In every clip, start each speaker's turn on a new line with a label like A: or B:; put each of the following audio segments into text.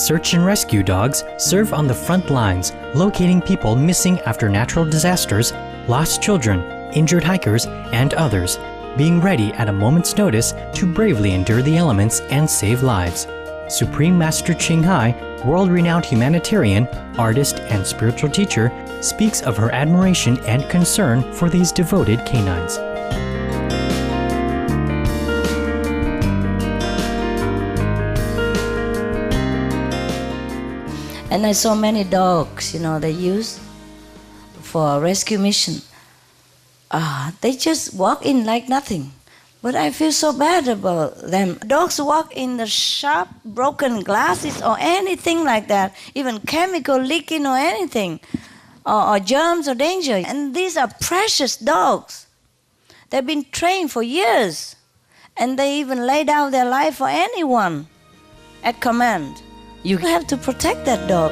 A: Search and rescue dogs serve on the front lines, locating people missing after natural disasters, lost children, injured hikers, and others, being ready at a moment's notice to bravely endure the elements and save lives. Supreme Master Ching Hai, world-renowned humanitarian, artist, and spiritual teacher, speaks of her admiration and concern for these devoted canines.
B: And I saw many dogs, they use for rescue mission. They just walk in like nothing. But I feel so bad about them. Dogs walk in the sharp, broken glasses or anything like that, even chemical leaking or anything, or germs or danger. And these are precious dogs. They've been trained for years, and they even lay down their life for anyone at command. You have to protect that dog.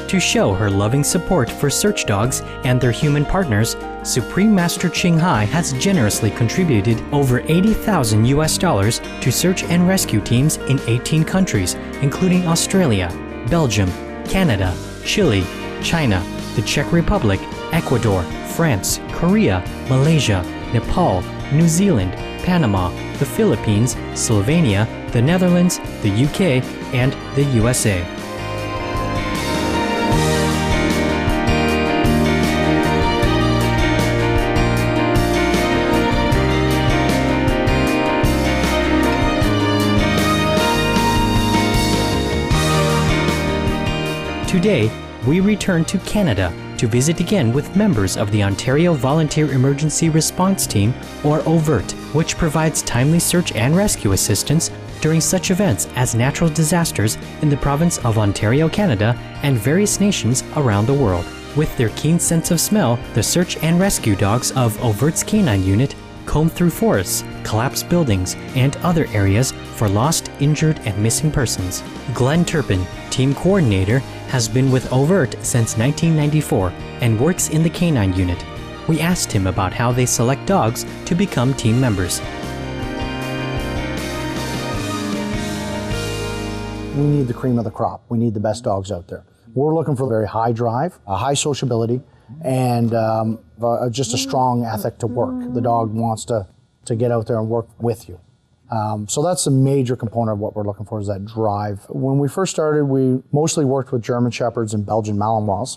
A: To show her loving support for search dogs and their human partners, Supreme Master Ching Hai has generously contributed over $80,000 to search and rescue teams in 18 countries, including Australia, Belgium, Canada, Chile, China, the Czech Republic, Ecuador, France, Korea, Malaysia, Nepal, New Zealand, Panama, the Philippines, Slovenia, the Netherlands, the UK, and the USA. Today, we return to Canada to visit again with members of the Ontario Volunteer Emergency Response Team, or OVERT, which provides timely search and rescue assistance during such events as natural disasters in the province of Ontario, Canada, and various nations around the world. With their keen sense of smell, the search and rescue dogs of OVERT's Canine Unit comb through forests, collapsed buildings, and other areas for lost, injured, and missing persons. Glenn Turpin, team coordinator, has been with OVERT since 1994 and works in the Canine Unit. We asked him about how they select dogs to become team members.
C: We need the cream of the crop. We need the best dogs out there. We're looking for very high drive, a high sociability, and just a strong ethic to work. The dog wants to get out there and work with you. So that's a major component of what we're looking for, is that drive. When we first started, we mostly worked with German Shepherds and Belgian Malinois,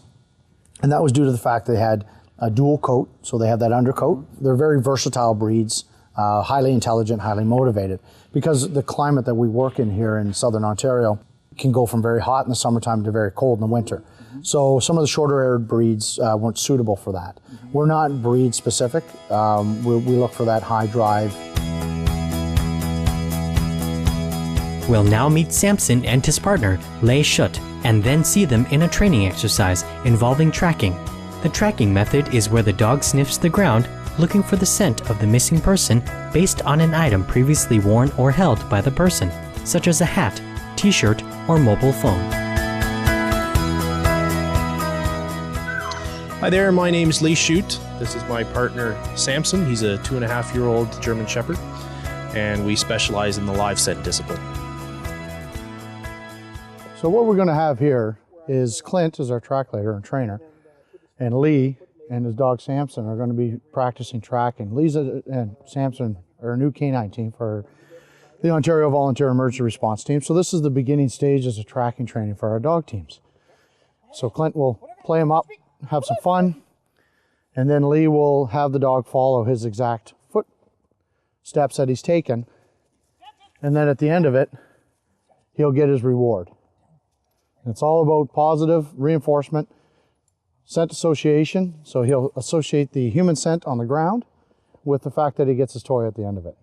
C: and that was due to the fact they had a dual coat, so they have that undercoat. They're very versatile breeds, highly intelligent, highly motivated, because the climate that we work in here in Southern Ontario can go from very hot in the summertime to very cold in the winter. So some of the shorter-haired breeds weren't suitable for that. We're not breed specific. We look for that high drive.
A: We'll now meet Samson and his partner, Lei Schutt, and then see them in a training exercise involving tracking. The tracking method is where the dog sniffs the ground, looking for the scent of the missing person based on an item previously worn or held by the person, such as a hat, t-shirt, or mobile phone.
D: Hi there, my name is Lei Schutt. This is my partner, Samson. He's a 2.5-year-old German Shepherd, and we specialize in the live scent discipline.
C: So what we're going to have here is Clint is our track leader and trainer, and Lee and his dog Samson are going to be practicing tracking. Lee and Samson are a new canine team for the Ontario Volunteer Emergency Response Team. So this is the beginning stages of tracking training for our dog teams. So Clint will play him up, have some fun, and then Lee will have the dog follow his exact footsteps that he's taken, and then at the end of it, he'll get his reward. It's all about positive reinforcement, scent association, so he'll associate the human scent on the ground with the fact that he gets his toy at the end of it.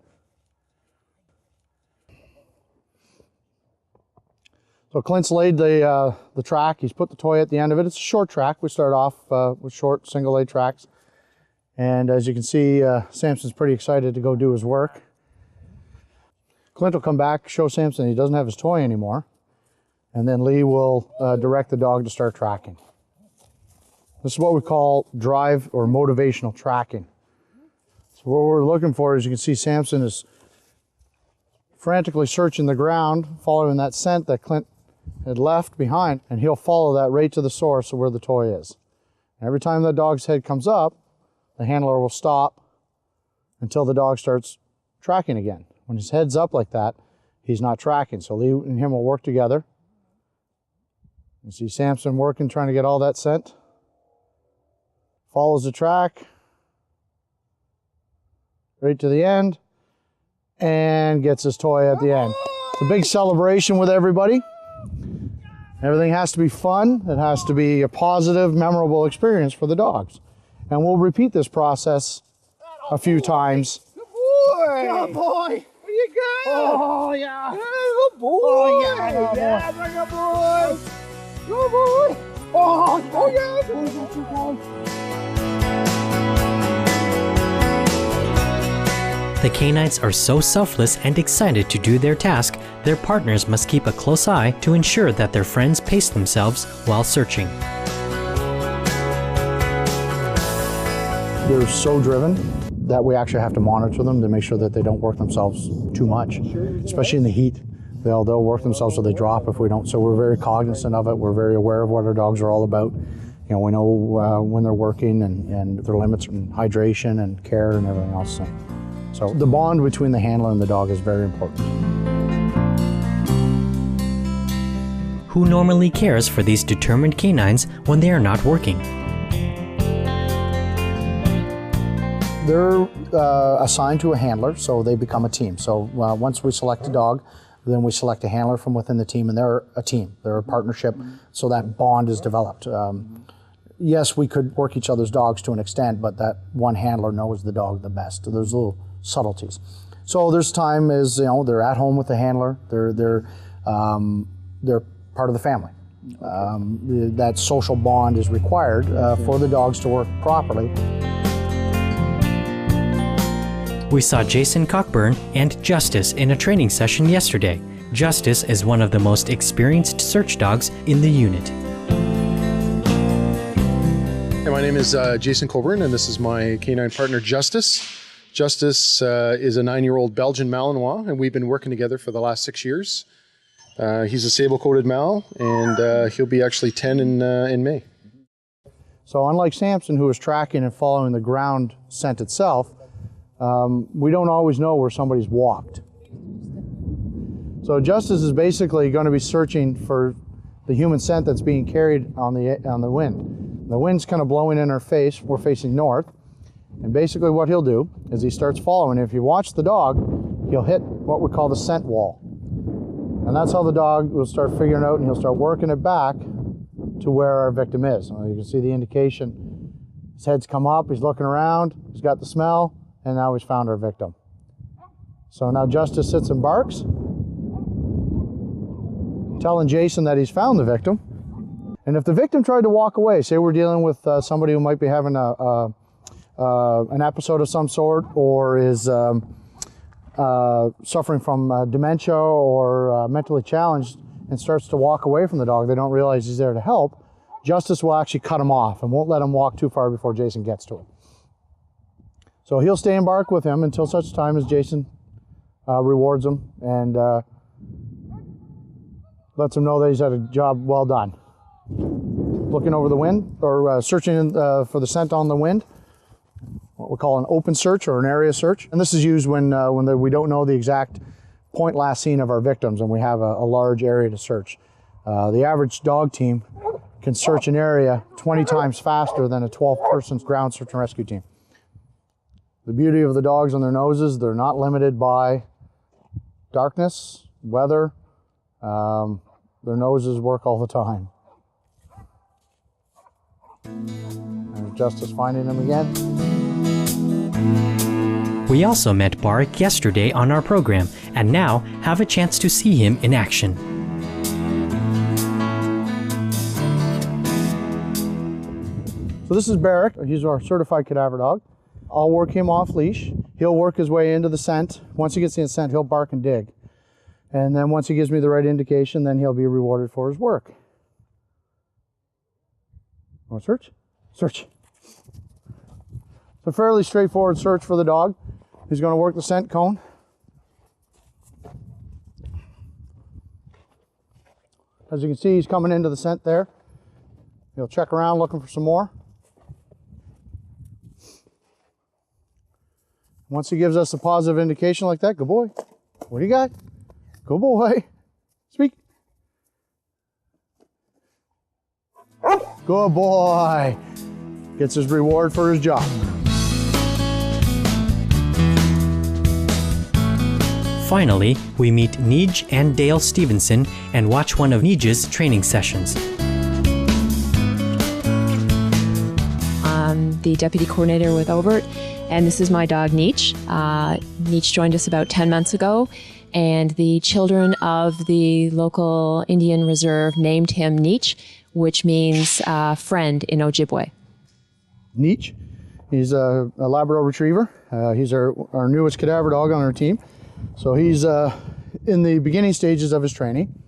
C: So Clint's laid the track, he's put the toy at the end of it. It's a short track. We start off with short single laid tracks. And as you can see, Samson's pretty excited to go do his work. Clint will come back, show Samson he doesn't have his toy anymore. And then Lee will direct the dog to start tracking. This is what we call drive or motivational tracking. So what we're looking for is, you can see Samson is frantically searching the ground, following that scent that Clint had left behind, and he'll follow that right to the source of where the toy is. And every time the dog's head comes up, the handler will stop until the dog starts tracking again. When his head's up like that, he's not tracking. So Lee and him will work together. You see Samson working, trying to get all that scent. Follows the track right to the end and gets his toy at the end. It's a big celebration with everybody. Everything has to be fun. It has to be a positive, memorable experience for the dogs. And we'll repeat this process a few times.
E: Good boy! Good boy! Where you go? Oh, yeah. Good boy! Oh, yeah, good boy! Good boy! Oh, yeah, good boy!
A: The canines are so selfless and excited to do their task, their partners must keep a close eye to ensure that their friends pace themselves while searching.
C: They're so driven that we actually have to monitor them to make sure that they don't work themselves too much, especially in the heat. They'll work themselves so they drop if we don't. So we're very cognizant of it. We're very aware of what our dogs are all about. You know, we know when they're working and their limits and hydration and care and everything else. So the bond between the handler and the dog is very important.
A: Who normally cares for these determined canines when they are not working?
C: They're assigned to a handler, so they become a team. So once we select a dog, then we select a handler from within the team, and they're a team. They're a partnership, so that bond is developed. Yes, we could work each other's dogs to an extent, but that one handler knows the dog the best. There's little subtleties. So there's time is, you know, they're at home with the handler. They're part of the family. That social bond is required for the dogs to work properly.
A: We saw Jason Cockburn and Justice in a training session yesterday. Justice is one of the most experienced search dogs in the unit.
F: Hey, my name is Jason Cockburn, and this is my canine partner, Justice. Justice is a 9-year-old Belgian Malinois, and we've been working together for the last 6 years. He's a sable-coated Mal, and he'll be actually 10 in May.
C: So unlike Samson, who is tracking and following the ground scent itself, we don't always know where somebody's walked. So Justice is basically going to be searching for the human scent that's being carried on the wind. The wind's kind of blowing in our face. We're facing north. And basically what he'll do is he starts following. If you watch the dog, he'll hit what we call the scent wall. And that's how the dog will start figuring out, and he'll start working it back to where our victim is. You can see the indication. His head's come up, he's looking around, he's got the smell, and now he's found our victim. So now Justice sits and barks, telling Jason that he's found the victim. And if the victim tried to walk away, say we're dealing with somebody who might be having an episode of some sort, or is suffering from dementia or mentally challenged and starts to walk away from the dog, they don't realize he's there to help, Justice will actually cut him off and won't let him walk too far before Jason gets to him. So he'll stay and bark with him until such time as Jason rewards him and lets him know that he's had a job well done. Looking over the wind, or searching for the scent on the wind, what we call an open search or an area search. And this is used when we don't know the exact point last seen of our victims and we have a large area to search. The average dog team can search an area 20 times faster than a 12-person ground search and rescue team. The beauty of the dogs on their noses, they're not limited by darkness, weather. Their noses work all the time. There's Justice finding them again.
A: We also met Barak yesterday on our program, and now have a chance to see him in action.
C: So this is Barak. He's our certified cadaver dog. I'll work him off leash. He'll work his way into the scent. Once he gets in the scent, he'll bark and dig. And then once he gives me the right indication, then he'll be rewarded for his work. Want to search? Search. It's a fairly straightforward search for the dog. He's going to work the scent cone. As you can see, he's coming into the scent there. He'll check around looking for some more. Once he gives us a positive indication like that, good boy. What do you got? Good boy. Speak. Good boy. Gets his reward for his job.
A: Finally, we meet Nij and Dale Stevenson and watch one of Nij's training sessions.
G: I'm the deputy coordinator with Overt, and this is my dog Nij. Nij joined us about 10 months ago, and the children of the local Indian reserve named him Nij, which means friend in Ojibwe.
C: Nij, he's a Labrador Retriever. He's our newest cadaver dog on our team. So he's in the beginning stages of his training.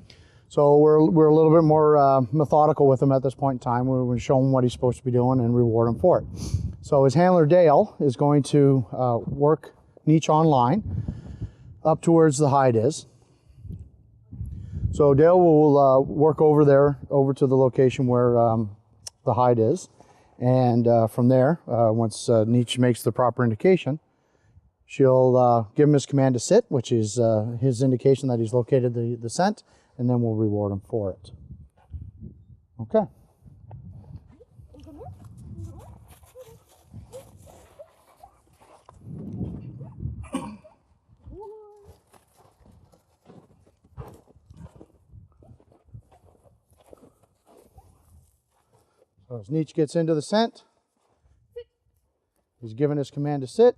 C: So we're a little bit more methodical with him at this point in time. We're showing him what he's supposed to be doing and reward him for it. So his handler Dale is going to work Nij online up towards the hide is. So Dale will work over there, over to the location where the hide is. And from there, once Nij makes the proper indication, she'll give him his command to sit, which is his indication that he's located the scent, and then we'll reward him for it. Okay. So as Nij gets into the scent, he's given his command to sit.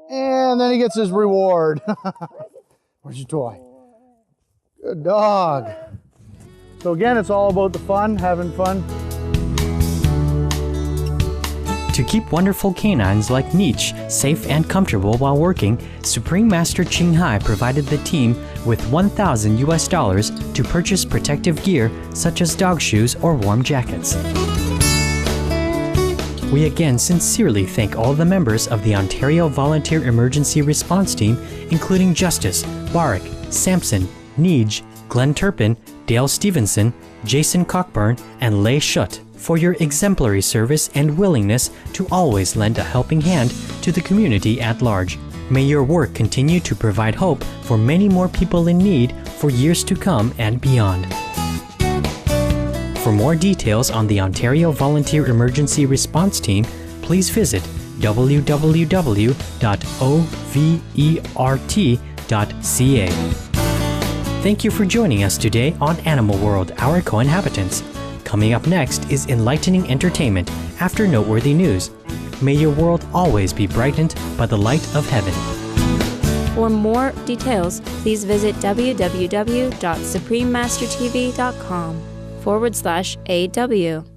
C: And then he gets his reward. Where's your toy? Good dog. So again, it's all about the fun, having fun.
A: To keep wonderful canines like Nij safe and comfortable while working, Supreme Master Ching Hai provided the team with $1,000 to purchase protective gear such as dog shoes or warm jackets. We again sincerely thank all the members of the Ontario Volunteer Emergency Response Team, including Justice, Barak, Sampson, Nij, Glenn Turpin, Dale Stevenson, Jason Cockburn, and Leigh Schutt, for your exemplary service and willingness to always lend a helping hand to the community at large. May your work continue to provide hope for many more people in need for years to come and beyond. For more details on the Ontario Volunteer Emergency Response Team, please visit www.overt.ca. Thank you for joining us today on Animal World, Our Co-Inhabitants. Coming up next is enlightening entertainment after noteworthy news. May your world always be brightened by the light of heaven.
H: For more details, please visit www.suprememastertv.com/AW.